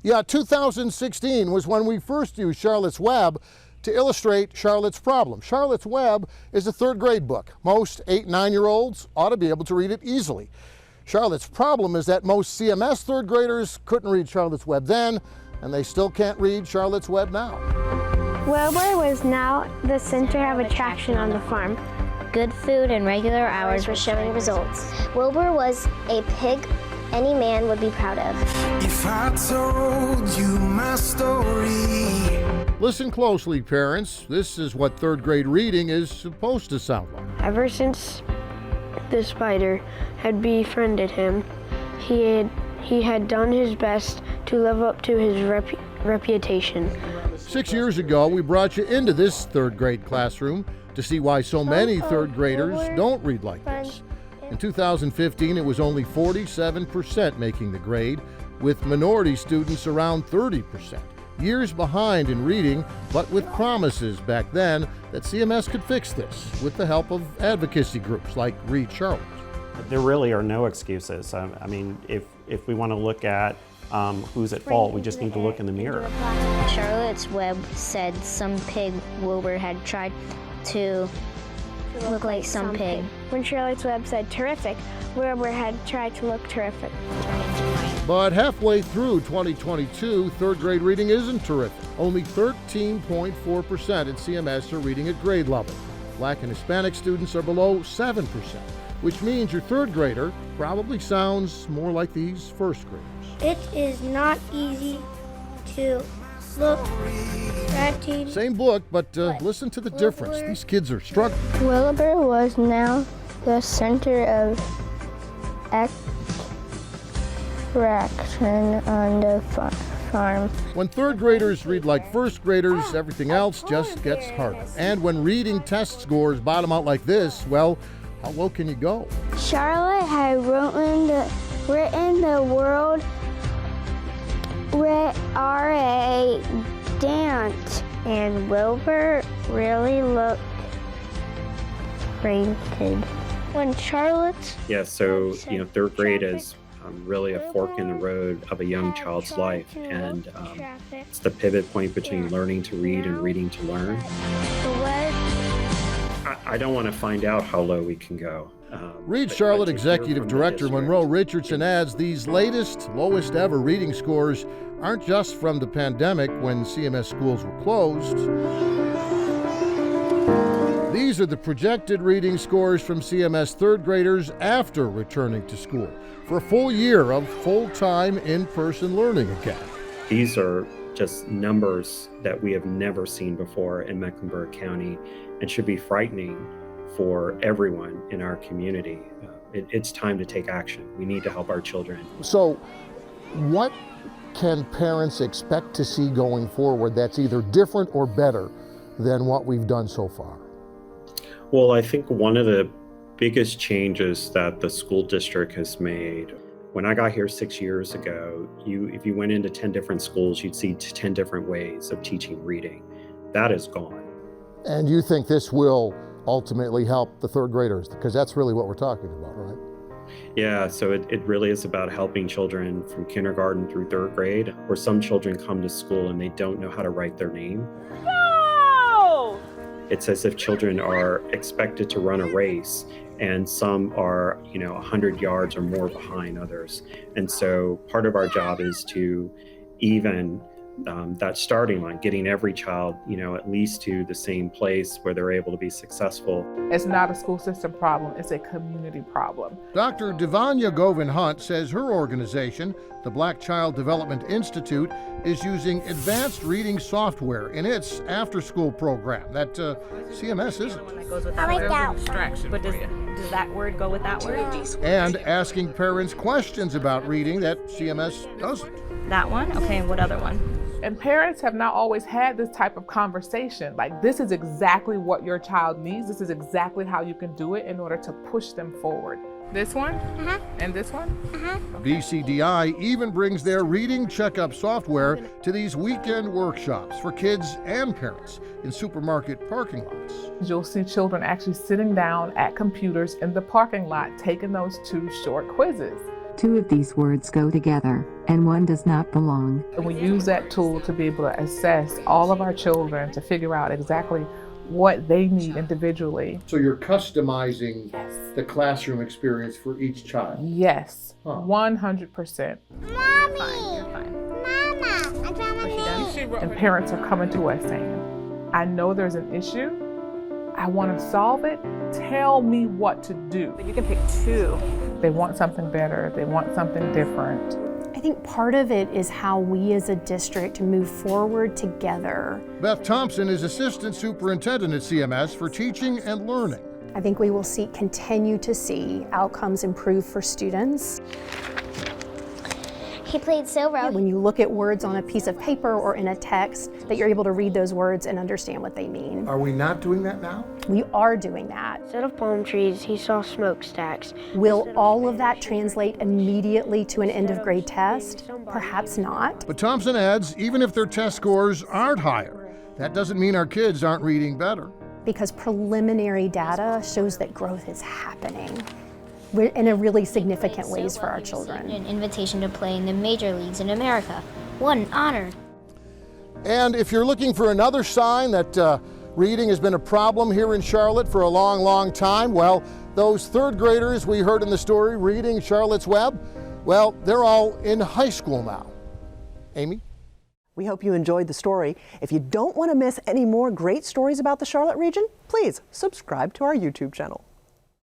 Yeah, 2016 was when we first used Charlotte's Web to illustrate Charlotte's problem. Charlotte's Web is a third grade book. Most 8- and 9-year-olds ought to be able to read it easily. Charlotte's problem is that most CMS third graders couldn't read Charlotte's Web then, and they still can't read Charlotte's Web now. Wilbur was now the center of attraction on the farm. Good food and regular hours were showing results. Wilbur was a pig any man would be proud of. If I told you my story. Listen closely, parents. This is what third grade reading is supposed to sound like. Ever since the spider had befriended him, he had done his best to live up to his reputation. 6 years ago, we brought you into this third grade classroom to see why so many third graders don't read like this. In 2015, it was only 47% making the grade, with minority students around 30%. Years behind in reading, but with promises back then that CMS could fix this with the help of advocacy groups like Read Charlotte. There really are no excuses. I mean, if we want to look at who's at fault, we just need to look in the mirror. Charlotte's Web said some pig Wilbur had tried to look like some pig. When Charlotte's Web said terrific, Wilbur had tried to look terrific. But halfway through 2022, third grade reading isn't terrific. Only 13.4% in CMS are reading at grade level. Black and Hispanic students are below 7%, which means your third grader probably sounds more like these first graders. It is not easy to look at TV. Same book, but listen to the difference. These kids are struggling. Wilbur was now the center of attraction on the farm. When third graders read like first graders, everything else just gets harder. And when reading test scores bottom out like this, well, how low can you go? Charlotte had written the world R.A. dance, and Wilbur really looked rated. When Charlotte... Yeah, so, third grade is really a fork in the road of a young child's life, and it's the pivot point between learning to read and reading to learn. I don't want to find out how low we can go. Read Charlotte Executive Director Monroe Richardson adds these latest, lowest ever reading scores aren't just from the pandemic when CMS schools were closed. These are the projected reading scores from CMS third graders after returning to school for a full year of full-time in-person learning again. These are just numbers that we have never seen before in Mecklenburg County and should be frightening for everyone in our community. It's time to take action. We need to help our children. So what can parents expect to see going forward that's either different or better than what we've done so far? Well, I think one of the biggest changes that the school district has made, when I got here 6 years ago, if you went into 10 different schools, you'd see 10 different ways of teaching reading. That is gone. And you think this will ultimately help the third graders, because that's really what we're talking about, right? Yeah, so it really is about helping children from kindergarten through third grade, where some children come to school and they don't know how to write their name. No! It's as if children are expected to run a race, and some are, 100 yards or more behind others. And so part of our job is to even that starting line, getting every child, at least to the same place where they're able to be successful. It's not a school system problem, it's a community problem. Dr. Devanya Govin-Hunt says her organization, the Black Child Development Institute, is using advanced reading software in its after-school program that CMS isn't. I like that. But does that word go with that word? And asking parents questions about reading that CMS doesn't. That one? Okay, what other one? And parents have not always had this type of conversation. Like, this is exactly what your child needs. This is exactly how you can do it in order to push them forward. This one? And this one? BCDI even brings their reading checkup software to these weekend workshops for kids and parents in supermarket parking lots. You'll see children actually sitting down at computers in the parking lot taking those 2 short quizzes. Two of these words go together, and one does not belong. And we use that tool to be able to assess all of our children to figure out exactly what they need individually. So you're customizing the classroom experience for each child? Yes, Huh. 100%. Mommy! Fine. Mama! I found my name. And parents are coming to us saying, I know there's an issue, I want to solve it, tell me what to do. But you can pick two. They want something better, they want something different. I think part of it is how we as a district move forward together. Beth Thompson is Assistant Superintendent at CMS for Teaching and Learning. I think we will continue to see outcomes improve for students. He played so well. When you look at words on a piece of paper or in a text, that you're able to read those words and understand what they mean. Are we not doing that now? We are doing that. Instead of palm trees, he saw smokestacks. Will all of that translate immediately to an end of grade test? Perhaps not. But Thompson adds, even if their test scores aren't higher, that doesn't mean our kids aren't reading better. Because preliminary data shows that growth is happening in a really significant ways for our children. An invitation to play in the major leagues in America. What an honor. And if you're looking for another sign that reading has been a problem here in Charlotte for a long, long time, well, those third graders we heard in the story reading Charlotte's Web, well, they're all in high school now. Amy? We hope you enjoyed the story. If you don't want to miss any more great stories about the Charlotte region, please subscribe to our YouTube channel.